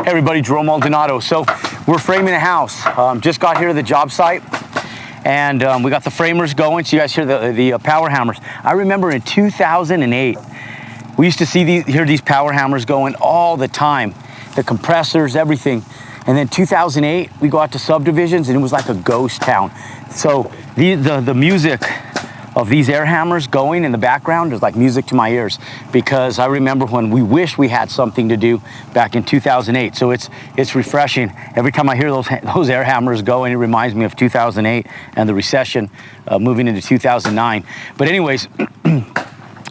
Hey everybody, Jerome Maldonado. So we're framing a house. Just got here to the job site, and we got the framers going. So you guys hear the power hammers. I remember in 2008, we used to hear these power hammers going all the time. The compressors, everything. And then 2008, we go out to subdivisions, and it was like a ghost town. So the music of these air hammers going in the background is like music to my ears, because I remember when we wished we had something to do back in 2008. So it's refreshing. Every time I hear those air hammers going, it reminds me of 2008 and the recession moving into 2009. But anyways,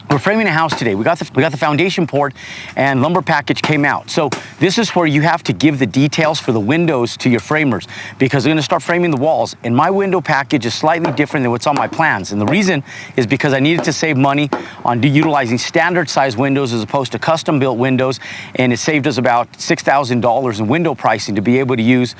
we're framing a house today. We got the foundation poured, and lumber package came out. So this is where you have to give the details for the windows to your framers, because they're gonna start framing the walls. And my window package is slightly different than what's on my plans. And the reason is because I needed to save money on utilizing standard size windows as opposed to custom built windows. And it saved us about $6,000 in window pricing to be able to use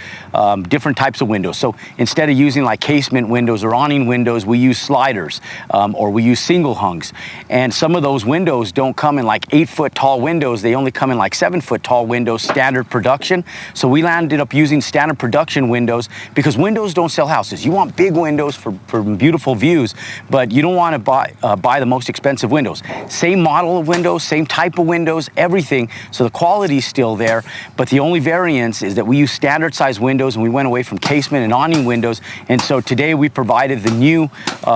different types of windows. So instead of using like casement windows or awning windows, we use sliders or we use single hungs. And some of those windows don't come in like 8-foot tall windows. They only come in like 7-foot tall windows, standard production. So we ended up using standard production windows, because windows don't sell houses. You want big windows for beautiful views, but you don't want to buy the most expensive windows. Same model of windows, same type of windows, everything. So the quality's still there, but the only variance is that we use standard size windows, and we went away from casement and awning windows. And so today we provided the new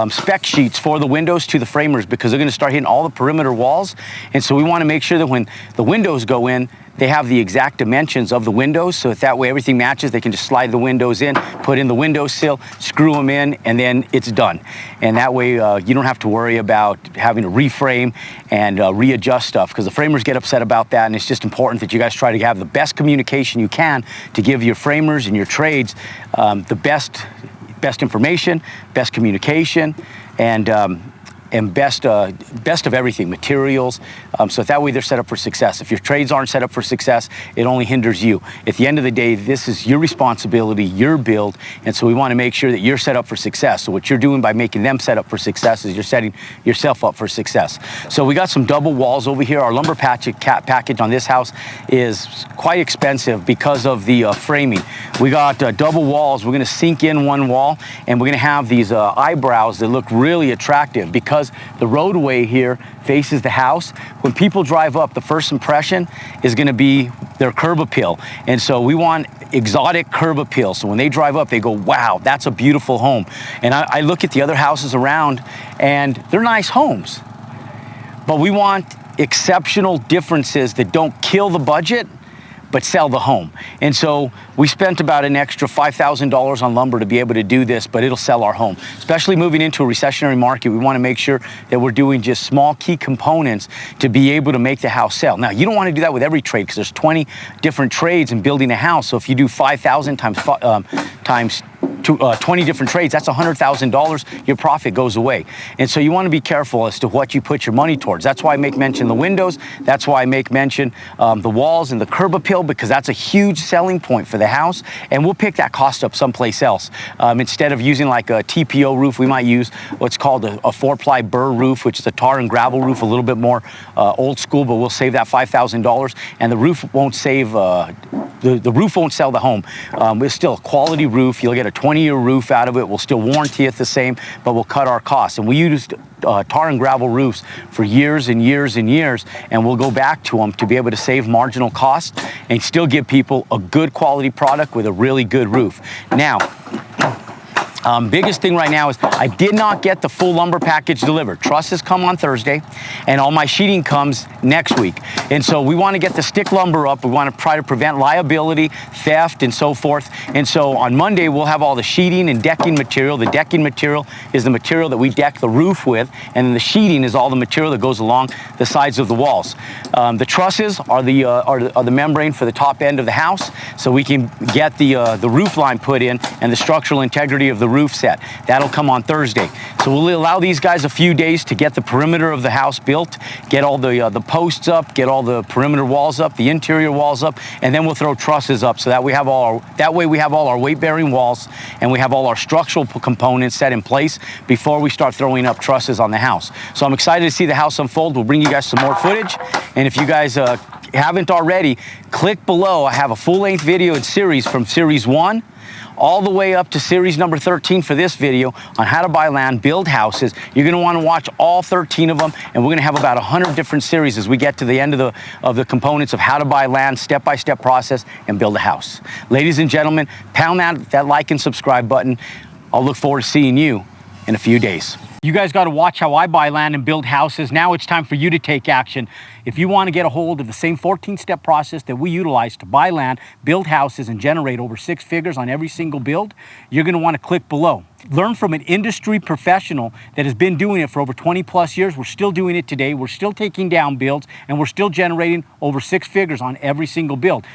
spec sheets for the windows to the framers, because they're going to start hitting all the perimeter walls. And so we want to make sure that when the windows go in, they have the exact dimensions of the windows, so that way everything matches. They can just slide the windows in, put in the windowsill, screw them in, and then it's done. And that way you don't have to worry about having to reframe and readjust stuff, because the framers get upset about that. And it's just important that you guys try to have the best communication you can to give your framers and your trades the best information, best communication, and best of everything, materials, so that way they're set up for success. If your trades aren't set up for success, it only hinders you. At the end of the day, this is your responsibility, your build, and so we want to make sure that you're set up for success. So what you're doing by making them set up for success is you're setting yourself up for success. So we got some double walls over here. Our lumber package on this house is quite expensive because of the framing. We got double walls. We're going to sink in one wall, and we're going to have these eyebrows that look really attractive, because the roadway here faces the house. When people drive up, the first impression is going to be their curb appeal. And so we want exotic curb appeal. So when they drive up, they go, wow, that's a beautiful home. And I look at the other houses around, and they're nice homes. But we want exceptional differences that don't kill the budget, but sell the home. And so we spent about an extra $5,000 on lumber to be able to do this, but it'll sell our home. Especially moving into a recessionary market, we want to make sure that we're doing just small key components to be able to make the house sell. Now, you don't want to do that with every trade, because there's 20 different trades in building a house. So if you do 5,000 times 20 different trades, that's $100,000, your profit goes away. And so you want to be careful as to what you put your money towards. That's why I make mention the windows. That's why I make mention the walls and the curb appeal, because that's a huge selling point for the house. And we'll pick that cost up someplace else. Instead of using like a TPO roof, we might use what's called a 4-ply burr roof, which is a tar and gravel roof, a little bit more old school, but we'll save that $5,000. And the roof won't save, the roof won't sell the home. It's still a quality roof. You'll get a 20-year roof out of it. We'll still warranty it the same, but we'll cut our costs. And we used tar and gravel roofs for years and years and years, and we'll go back to them to be able to save marginal costs and still give people a good quality product with a really good roof. Now, biggest thing right now is I did not get the full lumber package delivered. Trusses come on Thursday, and all my sheeting comes next week. And so we want to get the stick lumber up. We want to try to prevent liability, theft, and so forth. And so on Monday, we'll have all the sheeting and decking material. The decking material is the material that we deck the roof with, and then the sheeting is all the material that goes along the sides of the walls. The trusses are the membrane for the top end of the house, so we can get the roof line put in and the structural integrity of the roof set. That'll come on Thursday. So we'll allow these guys a few days to get the perimeter of the house built, get all the posts up, get all the perimeter walls up, the interior walls up, and then we'll throw trusses up so that we have all our weight-bearing walls, and we have all our structural components set in place before we start throwing up trusses on the house. So I'm excited to see the house unfold. We'll bring you guys some more footage, and if you guys haven't already, click below. I have a full-length video in series from series 1 all the way up to series number 13 for this video on how to buy land, build houses. You're going to want to watch all 13 of them, and we're going to have about 100 different series as we get to the end of the components of how to buy land, step-by-step process, and build a house. Ladies and gentlemen, pound that like and subscribe button. I'll look forward to seeing you in a few days. You guys got to watch how I buy land and build houses. Now it's time for you to take action. If you want to get a hold of the same 14-step process that we utilize to buy land, build houses, and generate over 6 figures on every single build, you're going to want to click below. Learn from an industry professional that has been doing it for over 20 plus years. We're still doing it today. We're still taking down builds, and we're still generating over 6 figures on every single build.